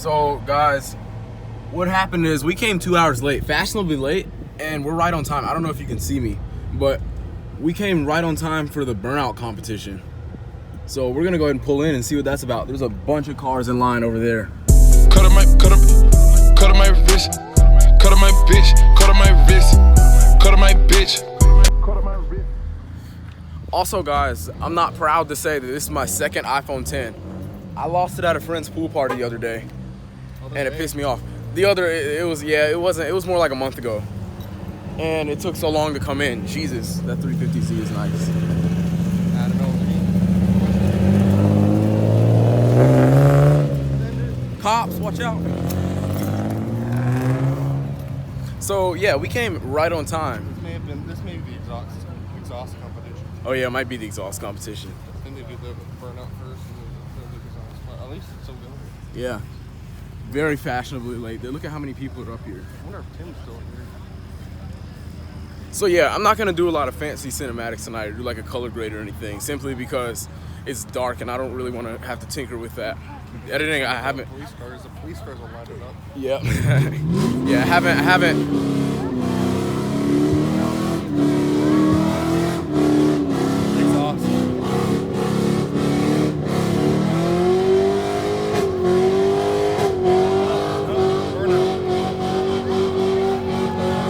So guys, what happened is we came 2 hours late, fashionably late, and we're right on time. I don't know if you can see me, but we came right on time for the burnout competition. So we're gonna go ahead and pull in and see what that's about. There's a bunch of cars in line over there. Cut up my wrist, cut up my bitch, cut up my wrist, cut up my bitch. Also guys, I'm not proud to say that this is my second iPhone 10. I lost it at a friend's pool party the other day, and it pissed me off. It was more like a month ago. And it took so long to come in. Jesus, that 350Z is nice. I don't know. Cops, watch out. So yeah, we came right on time. This may be the exhaust competition. Oh yeah, it might be the exhaust competition. Then they do the burnout first and then the exhaust. At least it's still going. Yeah. Very fashionably late. Look at how many people are up here. I wonder if Tim's still here. So yeah, I'm not gonna do a lot of fancy cinematics tonight or do like a color grade or anything, simply because it's dark and I don't really want to have to tinker with that. Editing, I haven't. The police cars will light it up. Yep. Yeah, I haven't. Exhaust.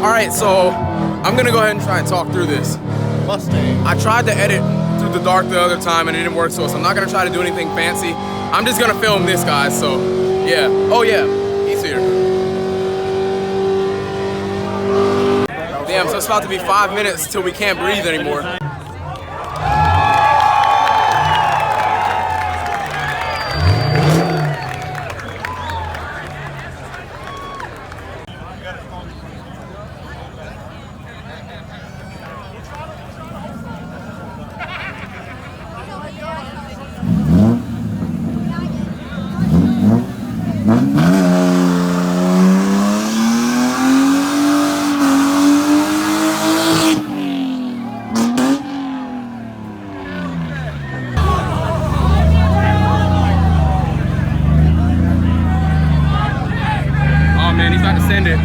All right, so I'm gonna go ahead and try and talk through this. Mustang. I tried to edit through the dark the other time and it didn't work, so I'm not gonna try to do anything fancy. I'm just gonna film this, guys, so yeah. Oh yeah, he's here. Damn, so it's about to be 5 minutes till we can't breathe anymore. Man, he's about to send it.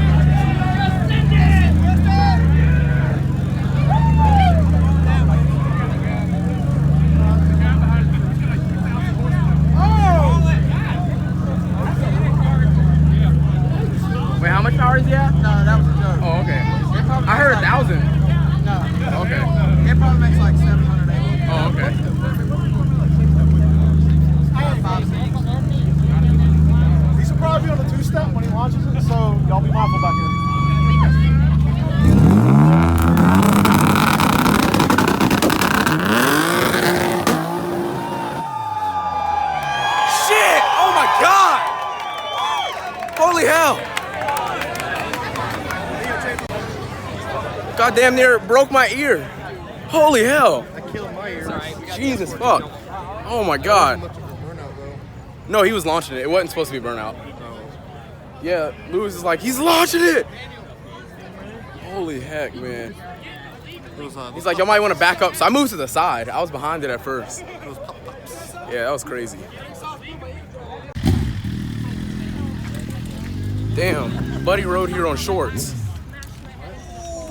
Wait, how much power is he at? No, that was a joke. Oh, okay. I heard 1,000. No. Okay. It probably makes like 700 acres. Oh, okay. He should probably be on the two-step when he launches it, so y'all be mindful back here. Shit! Oh my god! Holy hell! God damn near broke my ear. Holy hell! I killed my ears. Jesus fuck. Oh my god. No, he was launching it. It wasn't supposed to be burnout. Yeah, Lewis is like, he's launching it! Holy heck, man. He's like, y'all might want to back up. So I moved to the side. I was behind it at first. Yeah, that was crazy. Damn, buddy rode here on shorts.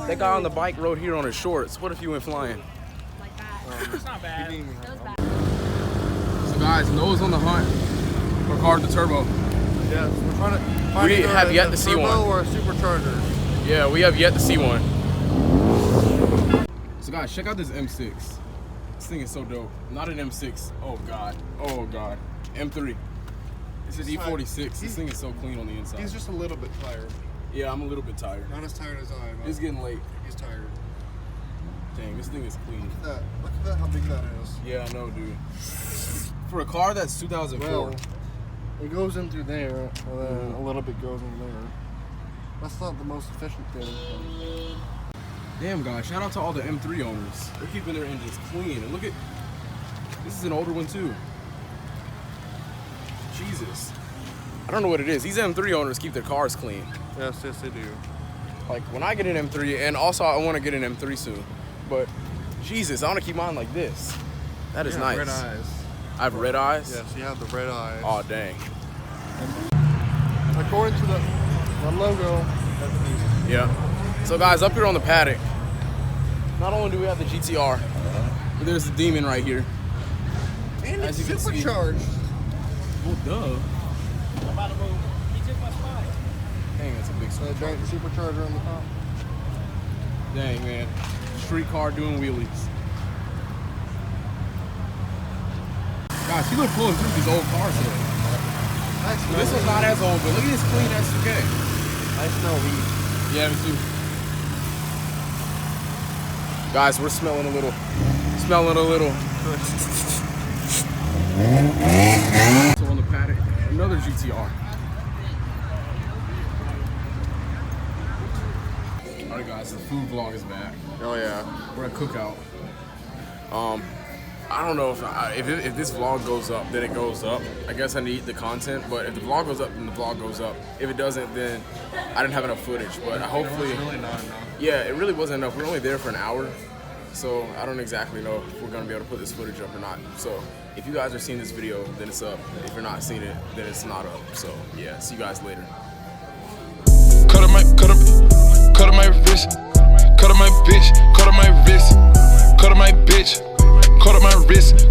That guy on the bike rode here on his shorts. What if you went flying? It's not bad. So guys, Noah's on the hunt for car with the turbo. Yeah, we're trying to find We have yet to see turbo one. or a supercharger. Yeah, we have yet to see one. So guys, check out this M6. This thing is so dope. Not an M6. Oh god. Oh god. M3. It's an E46. This thing is so clean on the inside. He's just a little bit tired. Yeah, I'm a little bit tired. Not as tired as I am. It's getting late. He's tired. Dang, this thing is clean. Look at that, how big that is. Yeah, I know, dude. For a car that's 2004. Well, it goes in through there, and then a little bit goes in there. That's not the most efficient thing. Damn, guys, shout out to all the M3 owners. They're keeping their engines clean. And look at, this is an older one too. Jesus. I don't know what it is. These M3 owners keep their cars clean. Yes, they do. Like when I get an M3, and also I want to get an M3 soon, but Jesus, I want to keep mine like this. That is nice. Red eyes. I have red eyes? Yes, you have the red eyes. Oh, dang. according to the logo, that's a decent. Yeah. So guys, up here on the paddock, not only do we have the GTR, but there's the Demon right here. And As it's you can see. supercharged. Oh, duh. Dang, that's a big So giant supercharger on the top. Dang, man. Street car doing wheelies. Gosh, you look pulling through these old cars here. Well, this one's not as old, but look at this clean S2K. I smell weed. Yeah, me too. Guys, we're smelling a little. So on the paddock, another GTR. Alright guys, the food vlog is back. Oh yeah. We're at Cookout. I don't know if this vlog goes up, then it goes up. I guess I need the content, but if the vlog goes up, then the vlog goes up. If it doesn't, then I didn't have enough footage. But hopefully, Really not enough. yeah, it really wasn't enough. We were only there for an hour, so I don't exactly know if we're gonna be able to put this footage up or not. So if you guys are seeing this video, then it's up. If you're not seeing it, then it's not up. So yeah, see you guys later. Cut up my wrist, cut up my bitch, cut up my wrist, cut up my bitch, cut up my wrist.